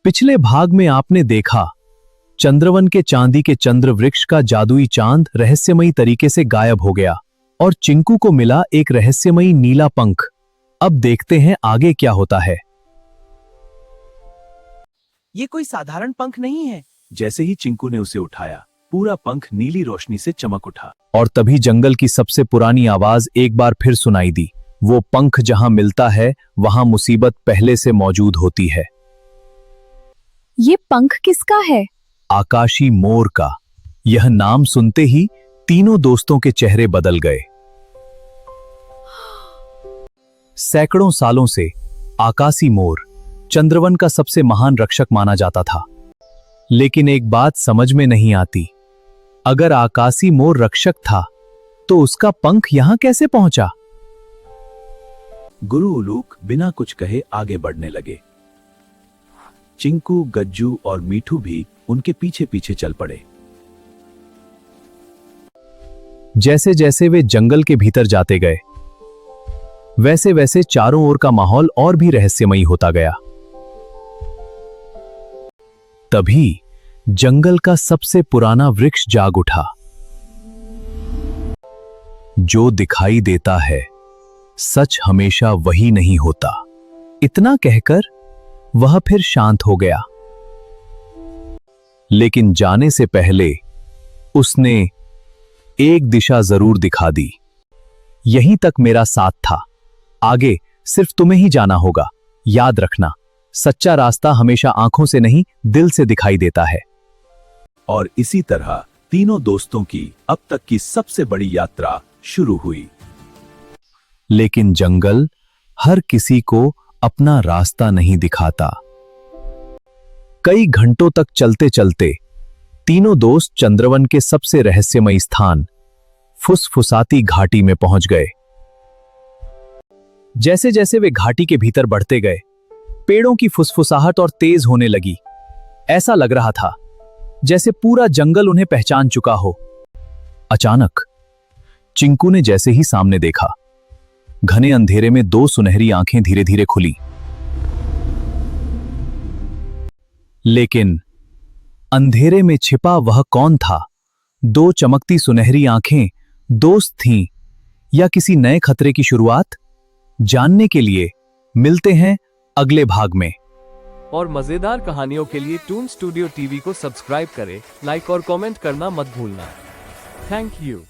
पिछले भाग में आपने देखा चंद्रवन के चांदी के चंद्र वृक्ष का जादुई चांद रहस्यमयी तरीके से गायब हो गया और चिंकू को मिला एक रहस्यमयी नीला पंख। अब देखते हैं आगे क्या होता है। ये कोई साधारण पंख नहीं है। जैसे ही चिंकू ने उसे उठाया, पूरा पंख नीली रोशनी से चमक उठा। और तभी जंगल की सबसे पुरानी आवाज एक बार फिर सुनाई दी। वो पंख जहां मिलता है वहां मुसीबत पहले से मौजूद होती है। ये पंख किसका है? आकाशी मोर का। यह नाम सुनते ही तीनों दोस्तों के चेहरे बदल गए। सैकड़ों सालों से आकाशी मोर चंद्रवन का सबसे महान रक्षक माना जाता था। लेकिन एक बात समझ में नहीं आती, अगर आकाशी मोर रक्षक था तो उसका पंख यहां कैसे पहुंचा? गुरु उलूक बिना कुछ कहे आगे बढ़ने लगे। चिंकू, गज्जू और मीठू भी उनके पीछे पीछे चल पड़े। जैसे जैसे वे जंगल के भीतर जाते गए, वैसे वैसे चारों ओर का माहौल और भी रहस्यमयी होता गया। तभी जंगल का सबसे पुराना वृक्ष जाग उठा। जो दिखाई देता है सच हमेशा वही नहीं होता। इतना कहकर वह फिर शांत हो गया। लेकिन जाने से पहले उसने एक दिशा जरूर दिखा दी। यहीं तक मेरा साथ था, आगे सिर्फ तुम्हें ही जाना होगा। याद रखना, सच्चा रास्ता हमेशा आंखों से नहीं दिल से दिखाई देता है। और इसी तरह तीनों दोस्तों की अब तक की सबसे बड़ी यात्रा शुरू हुई। लेकिन जंगल हर किसी को अपना रास्ता नहीं दिखाता। कई घंटों तक चलते चलते तीनों दोस्त चंद्रवन के सबसे रहस्यमयी स्थान फुसफुसाती घाटी में पहुंच गए। जैसे जैसे वे घाटी के भीतर बढ़ते गए, पेड़ों की फुसफुसाहट और तेज होने लगी। ऐसा लग रहा था जैसे पूरा जंगल उन्हें पहचान चुका हो। अचानक चिंकू ने जैसे ही सामने देखा, घने अंधेरे में दो सुनहरी आंखें धीरे धीरे खुली। लेकिन अंधेरे में छिपा वह कौन था? दो चमकती सुनहरी आंखें दोस्त थीं या किसी नए खतरे की शुरुआत? जानने के लिए मिलते हैं अगले भाग में। और मजेदार कहानियों के लिए टून स्टूडियो टीवी को सब्सक्राइब करें, लाइक और कमेंट करना मत भूलना। Thank you.